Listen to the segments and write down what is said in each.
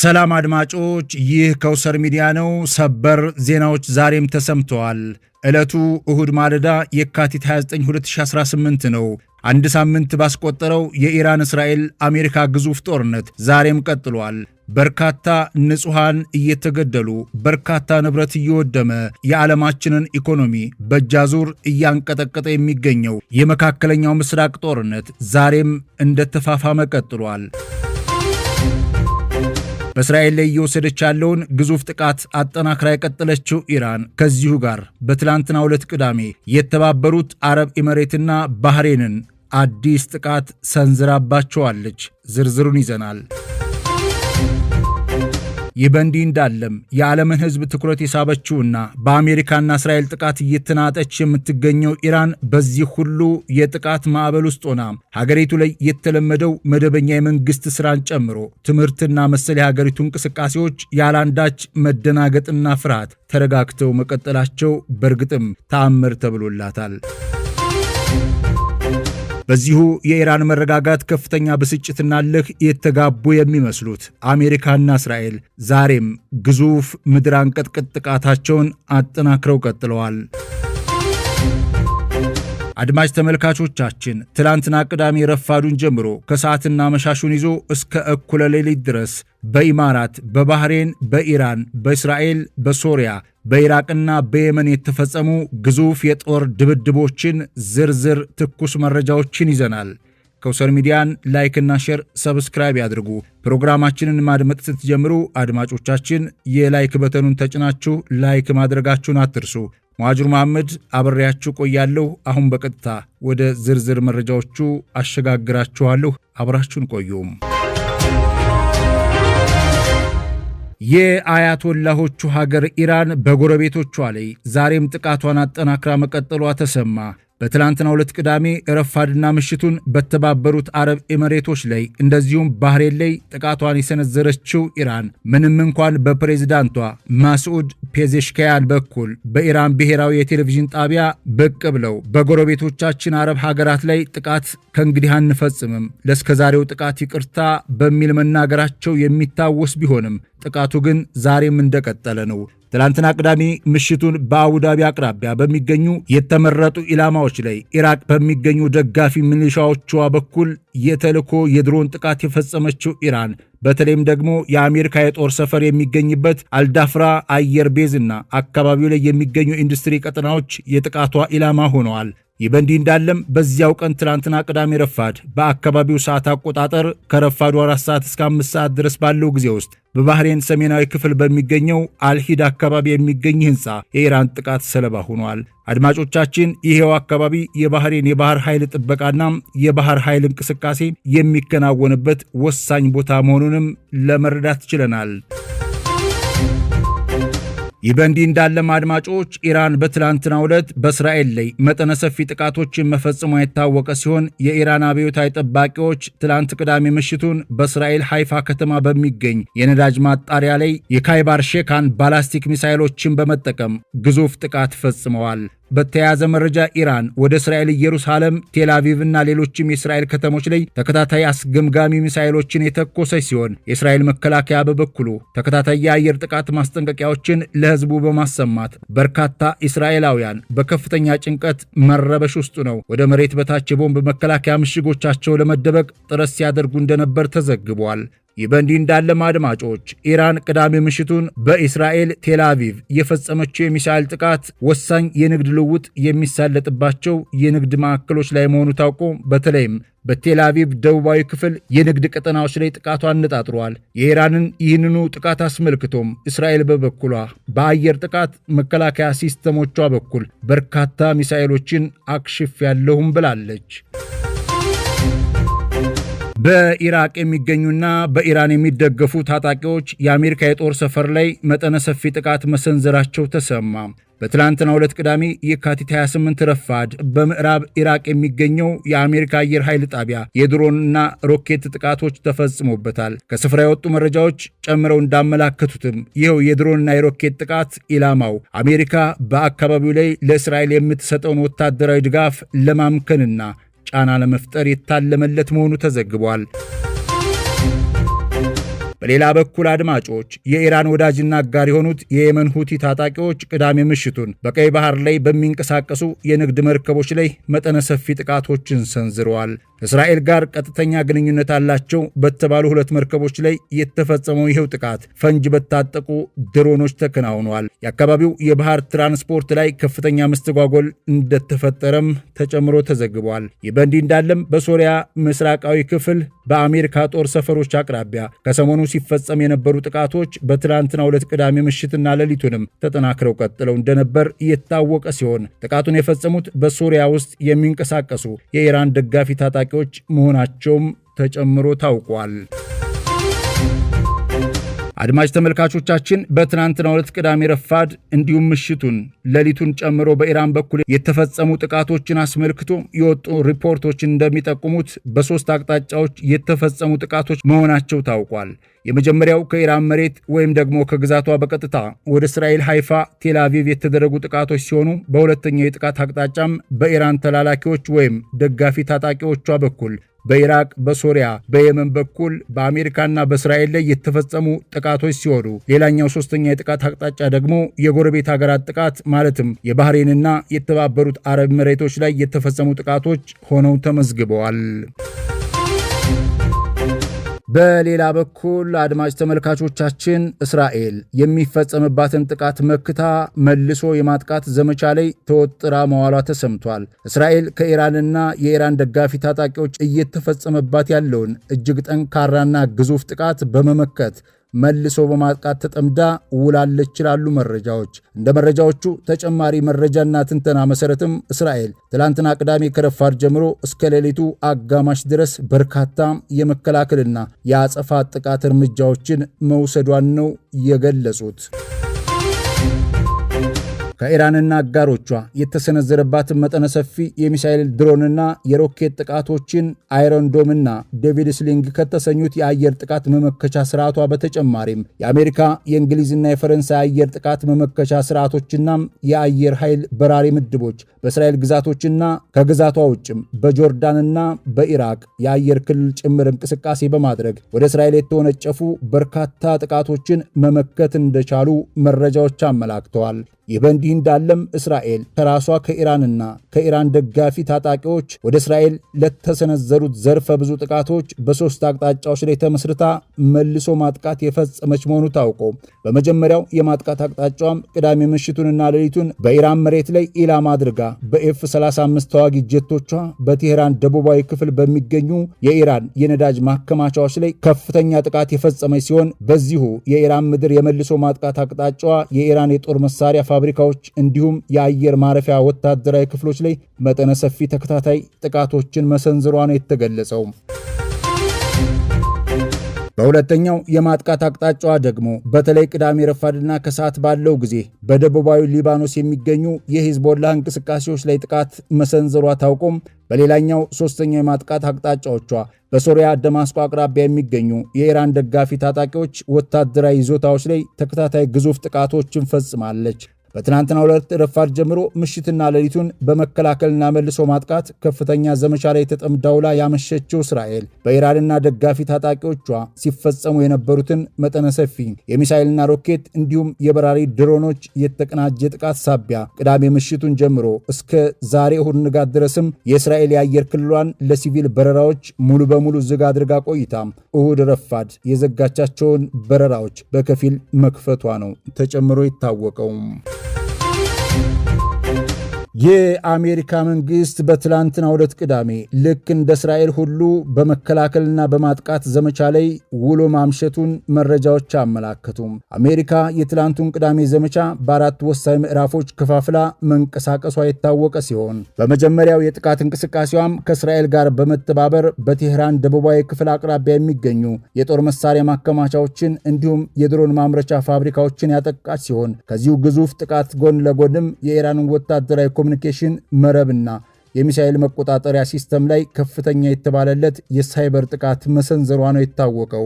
ሰላም አድማጮች፣ ይህ ከውሰር ሚዲያ ነው። ሰበር ዜናዎች ዛሬም ተሰምተዋል። ዕለቱ እሁድ ማለዳ የካቲት 29 2018 ነው። አንድ ሳምንት ባስቆጠረው የኢራን እስራኤል አሜሪካ ግዙፍ ጦርነት ዛሬም ቀጥሏል። በርካታ ንጹሃን እየተገደሉ በርካታ ንብረት እየወደመ የዓለማችንን ኢኮኖሚ በእጃዙር እያንቀጠቀጠ የሚገኘው የመካከለኛው ምስራቅ ጦርነት ዛሬም እንደተፋፋመ ቀጥሏል። በእስራኤል ላይ እየወሰደች ያለውን ግዙፍ ጥቃት አጠናክራ የቀጠለችው ኢራን ከዚሁ ጋር በትላንትናው ዕለት ቅዳሜ የተባበሩት አረብ ኤሚሬትና ባህሬንን አዲስ ጥቃት ሰንዝራባቸዋለች። ዝርዝሩን ይዘናል። ይህ በእንዲህ እንዳለም የዓለምን ሕዝብ ትኩረት የሳበችውና በአሜሪካና እስራኤል ጥቃት እየተናጠች የምትገኘው ኢራን በዚህ ሁሉ የጥቃት ማዕበል ውስጥ ሆና ሀገሪቱ ላይ የተለመደው መደበኛ የመንግስት ስራን ጨምሮ ትምህርትና መሰል የሀገሪቱ እንቅስቃሴዎች ያላንዳች መደናገጥና ፍርሃት ተረጋግተው መቀጠላቸው በእርግጥም ተአምር ተብሎላታል። በዚሁ የኢራን መረጋጋት ከፍተኛ ብስጭትና እልህ የተጋቡ የሚመስሉት አሜሪካና እስራኤል ዛሬም ግዙፍ ምድር አንቀጥቅጥ ጥቃታቸውን አጠናክረው ቀጥለዋል። አድማጭ ተመልካቾቻችን ትላንትና ቅዳሜ ረፋዱን ጀምሮ ከሰዓትና መሻሹን ይዞ እስከ እኩለ ሌሊት ድረስ በኢማራት፣ በባህሬን፣ በኢራን፣ በእስራኤል፣ በሶሪያ፣ በኢራቅና በየመን የተፈጸሙ ግዙፍ የጦር ድብድቦችን ዝርዝር ትኩስ መረጃዎችን ይዘናል። ከውሰር ሚዲያን ላይክና ሼር ሰብስክራይብ ያድርጉ። ፕሮግራማችንን ማድመጥ ስትጀምሩ አድማጮቻችን የላይክ በተኑን ተጭናችሁ ላይክ ማድረጋችሁን አትርሱ። መዋጅር መሐመድ አብሬያችሁ ቆያለሁ። አሁን በቀጥታ ወደ ዝርዝር መረጃዎቹ አሸጋግራችኋለሁ። አብራችሁን ቆዩም። የአያቶላሆቹ ሀገር ኢራን በጎረቤቶቿ ላይ ዛሬም ጥቃቷን አጠናክራ መቀጠሏ ተሰማ። በትላንትናው ዕለት ቅዳሜ ረፋድና ምሽቱን በተባበሩት አረብ ኤሚሬቶች ላይ እንደዚሁም ባህሬን ላይ ጥቃቷን የሰነዘረችው ኢራን ምንም እንኳን በፕሬዝዳንቷ ማስዑድ ፔዜሽኪያን በኩል በኢራን ብሔራዊ የቴሌቪዥን ጣቢያ ብቅ ብለው በጎረቤቶቻችን አረብ ሀገራት ላይ ጥቃት ከእንግዲህ አንፈጽምም፣ ለእስከዛሬው ጥቃት ይቅርታ በሚል መናገራቸው የሚታወስ ቢሆንም ጥቃቱ ግን ዛሬም እንደቀጠለ ነው። ትላንትና ቅዳሜ ምሽቱን በአቡዳቢ አቅራቢያ በሚገኙ የተመረጡ ኢላማዎች ላይ ኢራቅ በሚገኙ ደጋፊ ሚሊሻዎቿ በኩል የተልኮ የድሮን ጥቃት የፈጸመችው ኢራን በተለይም ደግሞ የአሜሪካ የጦር ሰፈር የሚገኝበት አልዳፍራ አየር ቤዝና አካባቢው ላይ የሚገኙ ኢንዱስትሪ ቀጠናዎች የጥቃቷ ኢላማ ሆነዋል። ይህ በእንዲህ እንዳለም በዚያው ቀን ትላንትና ቅዳሜ ረፋድ በአካባቢው ሰዓት አቆጣጠር ከረፋዱ 4 ሰዓት እስከ 5 ሰዓት ድረስ ባለው ጊዜ ውስጥ በባህሬን ሰሜናዊ ክፍል በሚገኘው አልሂድ አካባቢ የሚገኝ ሕንፃ የኢራን ጥቃት ሰለባ ሆኗል። አድማጮቻችን ይሄው አካባቢ የባህሬን የባህር ኃይል ጥበቃና የባህር ኃይል እንቅስቃሴ የሚከናወንበት ወሳኝ ቦታ መሆኑንም ለመረዳት ችለናል። ይህ በእንዲህ እንዳለም አድማጮች ኢራን በትላንትናው ዕለት በእስራኤል ላይ መጠነ ሰፊ ጥቃቶችን መፈጸሟ የታወቀ ሲሆን የኢራን አብዮታዊ ጠባቂዎች ትላንት ቅዳሜ ምሽቱን በእስራኤል ሃይፋ ከተማ በሚገኝ የነዳጅ ማጣሪያ ላይ የካይባር ሼካን ባላስቲክ ሚሳይሎችን በመጠቀም ግዙፍ ጥቃት ፈጽመዋል። በተያያዘ መረጃ ኢራን ወደ እስራኤል ኢየሩሳሌም፣ ቴልአቪቭ እና ሌሎችም የእስራኤል ከተሞች ላይ ተከታታይ አስገምጋሚ ሚሳይሎችን የተኮሰች ሲሆን የእስራኤል መከላከያ በበኩሉ ተከታታይ የአየር ጥቃት ማስጠንቀቂያዎችን ለሕዝቡ በማሰማት በርካታ እስራኤላውያን በከፍተኛ ጭንቀት መረበሽ ውስጥ ነው ወደ መሬት በታች የቦምብ መከላከያ ምሽጎቻቸው ለመደበቅ ጥረት ሲያደርጉ እንደነበር ተዘግቧል። ይህ በእንዲህ እንዳለም አድማጮች ኢራን ቅዳሜ ምሽቱን በእስራኤል ቴልአቪቭ የፈጸመችው የሚሳይል ጥቃት ወሳኝ የንግድ ልውውጥ የሚሳለጥባቸው የንግድ ማዕከሎች ላይ መሆኑ ታውቆ በተለይም በቴልአቪቭ ደቡባዊ ክፍል የንግድ ቀጠናዎች ላይ ጥቃቷን አነጣጥሯል። የኢራንን ይህንኑ ጥቃት አስመልክቶም እስራኤል በበኩሏ በአየር ጥቃት መከላከያ ሲስተሞቿ በኩል በርካታ ሚሳኤሎችን አክሽፌያለሁም ብላለች። በኢራቅ የሚገኙና በኢራን የሚደገፉ ታጣቂዎች የአሜሪካ የጦር ሰፈር ላይ መጠነ ሰፊ ጥቃት መሰንዘራቸው ተሰማ። በትላንትናው ዕለት ቅዳሜ የካቲት 28 ረፋድ በምዕራብ ኢራቅ የሚገኘው የአሜሪካ አየር ኃይል ጣቢያ የድሮንና ሮኬት ጥቃቶች ተፈጽሞበታል። ከስፍራ የወጡ መረጃዎች ጨምረው እንዳመላከቱትም ይኸው የድሮንና የሮኬት ጥቃት ኢላማው አሜሪካ በአካባቢው ላይ ለእስራኤል የምትሰጠውን ወታደራዊ ድጋፍ ለማምከንና ጫና ለመፍጠር የታለመለት መሆኑ ተዘግቧል። በሌላ በኩል አድማጮች የኢራን ወዳጅና አጋር የሆኑት የየመን ሁቲ ታጣቂዎች ቅዳሜ ምሽቱን በቀይ ባህር ላይ በሚንቀሳቀሱ የንግድ መርከቦች ላይ መጠነ ሰፊ ጥቃቶችን ሰንዝረዋል። እስራኤል ጋር ቀጥተኛ ግንኙነት አላቸው በተባሉ 2 መርከቦች ላይ የተፈጸመው ይኸው ጥቃት ፈንጅ በታጠቁ ድሮኖች ተከናውኗል። የአካባቢው የባህር ትራንስፖርት ላይ ከፍተኛ መስተጓጎል እንደተፈጠረም ተጨምሮ ተዘግቧል። ይህ በእንዲህ እንዳለም በሶሪያ ምስራቃዊ ክፍል በአሜሪካ ጦር ሰፈሮች አቅራቢያ ከሰሞኑ ሲፈጸም የነበሩ ጥቃቶች በትላንትናው ዕለት ቅዳሜ ምሽትና ሌሊቱንም ተጠናክረው ቀጥለው እንደነበር የታወቀ ሲሆን ጥቃቱን የፈጸሙት በሶሪያ ውስጥ የሚንቀሳቀሱ የኢራን ደጋፊ ታጣቂዎች መሆናቸውም ተጨምሮ ታውቋል። አድማጭ ተመልካቾቻችን በትናንትናው ዕለት ቅዳሜ ረፋድ እንዲሁም ምሽቱን ሌሊቱን ጨምሮ በኢራን በኩል የተፈጸሙ ጥቃቶችን አስመልክቶ የወጡ ሪፖርቶችን እንደሚጠቁሙት በ3 አቅጣጫዎች የተፈጸሙ ጥቃቶች መሆናቸው ታውቋል። የመጀመሪያው ከኢራን መሬት ወይም ደግሞ ከግዛቷ በቀጥታ ወደ እስራኤል ሃይፋ፣ ቴል አቪቭ የተደረጉ ጥቃቶች ሲሆኑ በሁለተኛው የጥቃት አቅጣጫም በኢራን ተላላኪዎች ወይም ደጋፊ ታጣቂዎቿ በኩል በኢራቅ፣ በሶሪያ፣ በየመን በኩል በአሜሪካና በእስራኤል ላይ የተፈጸሙ ጥቃቶች ሲሆኑ ሌላኛው ሶስተኛ የጥቃት አቅጣጫ ደግሞ የጎረቤት ሀገራት ጥቃት ማለትም የባህሬንና የተባበሩት አረብ ኤሚሬቶች ላይ የተፈጸሙ ጥቃቶች ሆነው ተመዝግበዋል። በሌላ በኩል አድማጭ ተመልካቾቻችን እስራኤል የሚፈጸምባትን ጥቃት መክታ መልሶ የማጥቃት ዘመቻ ላይ ተወጥራ መዋሏ ተሰምቷል። እስራኤል ከኢራንና የኢራን ደጋፊ ታጣቂዎች እየተፈጸመባት ያለውን እጅግ ጠንካራና ግዙፍ ጥቃት በመመከት መልሶ በማጥቃት ተጠምዳ ውላለች ይላሉ መረጃዎች። እንደ መረጃዎቹ ተጨማሪ መረጃና ትንተና መሰረትም እስራኤል ትላንትና ቅዳሜ ከረፋድ ጀምሮ እስከ ሌሊቱ አጋማሽ ድረስ በርካታ የመከላከልና የአጸፋ ጥቃት እርምጃዎችን መውሰዷን ነው የገለጹት። ከኢራንና አጋሮቿ የተሰነዘረባትን መጠነ ሰፊ የሚሳኤል ድሮንና የሮኬት ጥቃቶችን አይረን ዶምና ዴቪድ ስሊንግ ከተሰኙት የአየር ጥቃት መመከቻ ስርዓቷ በተጨማሪም የአሜሪካ የእንግሊዝና የፈረንሳይ አየር ጥቃት መመከቻ ስርዓቶችና የአየር ኃይል በራሪ ምድቦች በእስራኤል ግዛቶችና ከግዛቷ ውጭም በጆርዳንና በኢራቅ የአየር ክልል ጭምር እንቅስቃሴ በማድረግ ወደ እስራኤል የተወነጨፉ በርካታ ጥቃቶችን መመከት እንደቻሉ መረጃዎች አመላክተዋል። ይህ በእንዲህ እንዳለም እስራኤል ከራሷ ከኢራንና ከኢራን ደጋፊ ታጣቂዎች ወደ እስራኤል ለተሰነዘሩት ዘርፈ ብዙ ጥቃቶች በ3 አቅጣጫዎች ላይ ተመስርታ መልሶ ማጥቃት የፈጸመች መሆኑ ታውቆ በመጀመሪያው የማጥቃት አቅጣጫዋም ቅዳሜ ምሽቱንና ሌሊቱን በኢራን መሬት ላይ ኢላማ አድርጋ በኤፍ-35 ተዋጊ ጄቶቿ በቴህራን ደቡባዊ ክፍል በሚገኙ የኢራን የነዳጅ ማከማቻዎች ላይ ከፍተኛ ጥቃት የፈጸመች ሲሆን በዚሁ የኢራን ምድር የመልሶ ማጥቃት አቅጣጫዋ የኢራን የጦር መሳሪያ ፋብሪካዎች እንዲሁም የአየር ማረፊያ ወታደራዊ ክፍሎች ላይ መጠነ ሰፊ ተከታታይ ጥቃቶችን መሰንዘሯ ነው የተገለጸው። በሁለተኛው የማጥቃት አቅጣጫዋ ደግሞ በተለይ ቅዳሜ ረፋድና ከሰዓት ባለው ጊዜ በደቡባዊ ሊባኖስ የሚገኙ የሂዝቦላ እንቅስቃሴዎች ላይ ጥቃት መሰንዘሯ ታውቆም በሌላኛው ሶስተኛው የማጥቃት አቅጣጫዎቿ በሶሪያ ደማስቆ አቅራቢያ የሚገኙ የኢራን ደጋፊ ታጣቂዎች ወታደራዊ ይዞታዎች ላይ ተከታታይ ግዙፍ ጥቃቶችን ፈጽማለች። በትናንትናው ዕለት ረፋድ ጀምሮ ምሽትና ሌሊቱን በመከላከልና መልሶ ማጥቃት ከፍተኛ ዘመቻ ላይ ተጠምዳውላ ያመሸችው እስራኤል በኢራንና ደጋፊ ታጣቂዎቿ ሲፈጸሙ የነበሩትን መጠነ ሰፊ የሚሳኤልና ሮኬት እንዲሁም የበራሪ ድሮኖች የተቀናጀ ጥቃት ሳቢያ ቅዳሜ ምሽቱን ጀምሮ እስከ ዛሬ እሁድ ንጋት ድረስም የእስራኤል የአየር ክልሏን ለሲቪል በረራዎች ሙሉ በሙሉ ዝግ አድርጋ ቆይታ እሁድ ረፋድ የዘጋቻቸውን በረራዎች በከፊል መክፈቷ ነው ተጨምሮ ይታወቀው። የአሜሪካ መንግስት በትላንትናው ዕለት ቅዳሜ ልክ እንደ እስራኤል ሁሉ በመከላከልና በማጥቃት ዘመቻ ላይ ውሎ ማምሸቱን መረጃዎች አመላከቱም። አሜሪካ የትላንቱን ቅዳሜ ዘመቻ በ4 ወሳኝ ምዕራፎች ከፋፍላ መንቀሳቀሷ የታወቀ ሲሆን በመጀመሪያው የጥቃት እንቅስቃሴዋም ከእስራኤል ጋር በመተባበር በቴህራን ደቡባዊ ክፍል አቅራቢያ የሚገኙ የጦር መሳሪያ ማከማቻዎችን እንዲሁም የድሮን ማምረቻ ፋብሪካዎችን ያጠቃች ሲሆን ከዚሁ ግዙፍ ጥቃት ጎን ለጎንም የኢራንን ወታደራዊ ኮሚኒኬሽን መረብና የሚሳኤል መቆጣጠሪያ ሲስተም ላይ ከፍተኛ የተባለለት የሳይበር ጥቃት መሰንዘሯ ነው የታወቀው።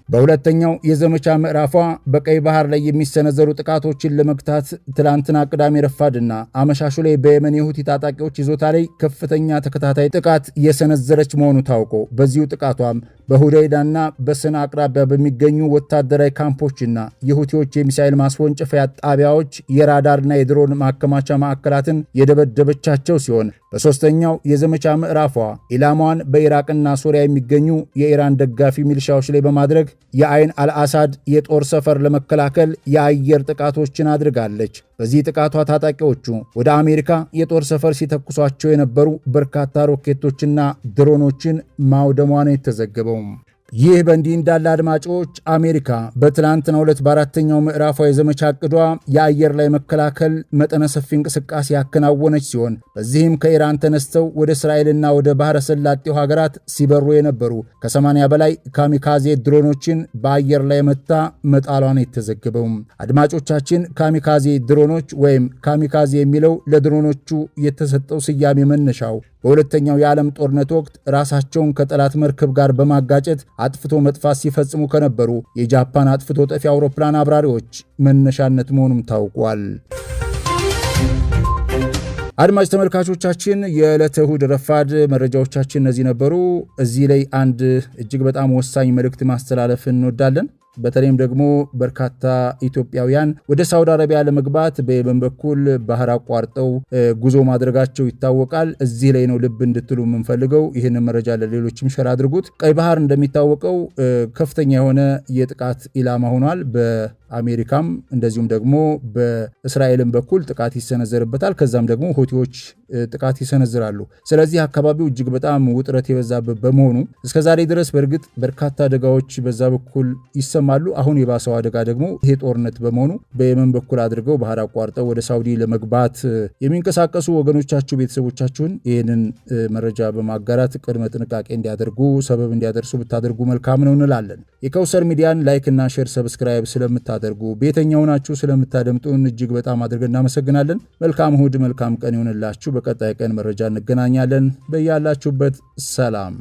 በሁለተኛው የዘመቻ ምዕራፏ በቀይ ባህር ላይ የሚሰነዘሩ ጥቃቶችን ለመግታት ትላንትና ቅዳሜ ረፋድና አመሻሹ ላይ በየመን የሁቲ ታጣቂዎች ይዞታ ላይ ከፍተኛ ተከታታይ ጥቃት የሰነዘረች መሆኑ ታውቆ በዚሁ ጥቃቷም በሁደይዳና በሰና አቅራቢያ በሚገኙ ወታደራዊ ካምፖችና የሁቲዎች የሚሳኤል ማስወንጨፊያ ጣቢያዎች የራዳርና የድሮን ማከማቻ ማዕከላትን የደበደበቻቸው ሲሆን በሦስተኛው የዘመቻ ምዕራፏ ኢላማዋን በኢራቅና ሶሪያ የሚገኙ የኢራን ደጋፊ ሚሊሻዎች ላይ በማድረግ የአይን አልአሳድ የጦር ሰፈር ለመከላከል የአየር ጥቃቶችን አድርጋለች። በዚህ ጥቃቷ ታጣቂዎቹ ወደ አሜሪካ የጦር ሰፈር ሲተኩሷቸው የነበሩ በርካታ ሮኬቶችና ድሮኖችን ማውደሟ ነው የተዘገበው። ይህ በእንዲህ እንዳለ አድማጮች አሜሪካ በትላንትናው ዕለት በአራተኛው ምዕራፏ የዘመቻ ዕቅዷ የአየር ላይ መከላከል መጠነ ሰፊ እንቅስቃሴ ያከናወነች ሲሆን በዚህም ከኢራን ተነስተው ወደ እስራኤልና ወደ ባህረ ሰላጤው ሀገራት ሲበሩ የነበሩ ከ80 በላይ ካሚካዜ ድሮኖችን በአየር ላይ መታ መጣሏን የተዘገበው። አድማጮቻችን ካሚካዜ ድሮኖች ወይም ካሚካዜ የሚለው ለድሮኖቹ የተሰጠው ስያሜ መነሻው በሁለተኛው የዓለም ጦርነት ወቅት ራሳቸውን ከጠላት መርከብ ጋር በማጋጨት አጥፍቶ መጥፋት ሲፈጽሙ ከነበሩ የጃፓን አጥፍቶ ጠፊ አውሮፕላን አብራሪዎች መነሻነት መሆኑም ታውቋል። አድማጭ ተመልካቾቻችን የዕለተ እሁድ ረፋድ መረጃዎቻችን እነዚህ ነበሩ። እዚህ ላይ አንድ እጅግ በጣም ወሳኝ መልእክት ማስተላለፍ እንወዳለን። በተለይም ደግሞ በርካታ ኢትዮጵያውያን ወደ ሳውዲ አረቢያ ለመግባት በየመን በኩል ባህር አቋርጠው ጉዞ ማድረጋቸው ይታወቃል። እዚህ ላይ ነው ልብ እንድትሉ የምንፈልገው። ይህንን መረጃ ለሌሎችም ሸር አድርጉት። ቀይ ባህር እንደሚታወቀው ከፍተኛ የሆነ የጥቃት ኢላማ ሆኗል። በአሜሪካም እንደዚሁም ደግሞ በእስራኤልም በኩል ጥቃት ይሰነዘርበታል። ከዛም ደግሞ ሁቲዎች ጥቃት ይሰነዝራሉ። ስለዚህ አካባቢው እጅግ በጣም ውጥረት የበዛበት በመሆኑ እስከዛሬ ድረስ በእርግጥ በርካታ አደጋዎች በዛ በኩል ይሰማሉ። አሁን የባሰው አደጋ ደግሞ ይሄ ጦርነት በመሆኑ በየመን በኩል አድርገው ባህር አቋርጠው ወደ ሳውዲ ለመግባት የሚንቀሳቀሱ ወገኖቻችሁ፣ ቤተሰቦቻችሁን ይህንን መረጃ በማጋራት ቅድመ ጥንቃቄ እንዲያደርጉ ሰበብ እንዲያደርሱ ብታደርጉ መልካም ነው እንላለን። የከውሰር ሚዲያን ላይክ እና ሼር ሰብስክራይብ ስለምታደርጉ ቤተኛው ናችሁ ስለምታደምጡን እጅግ በጣም አድርገን እናመሰግናለን። መልካም እሁድ፣ መልካም ቀን ይሆንላችሁ። በቀጣይ ቀን መረጃ እንገናኛለን። በያላችሁበት ሰላም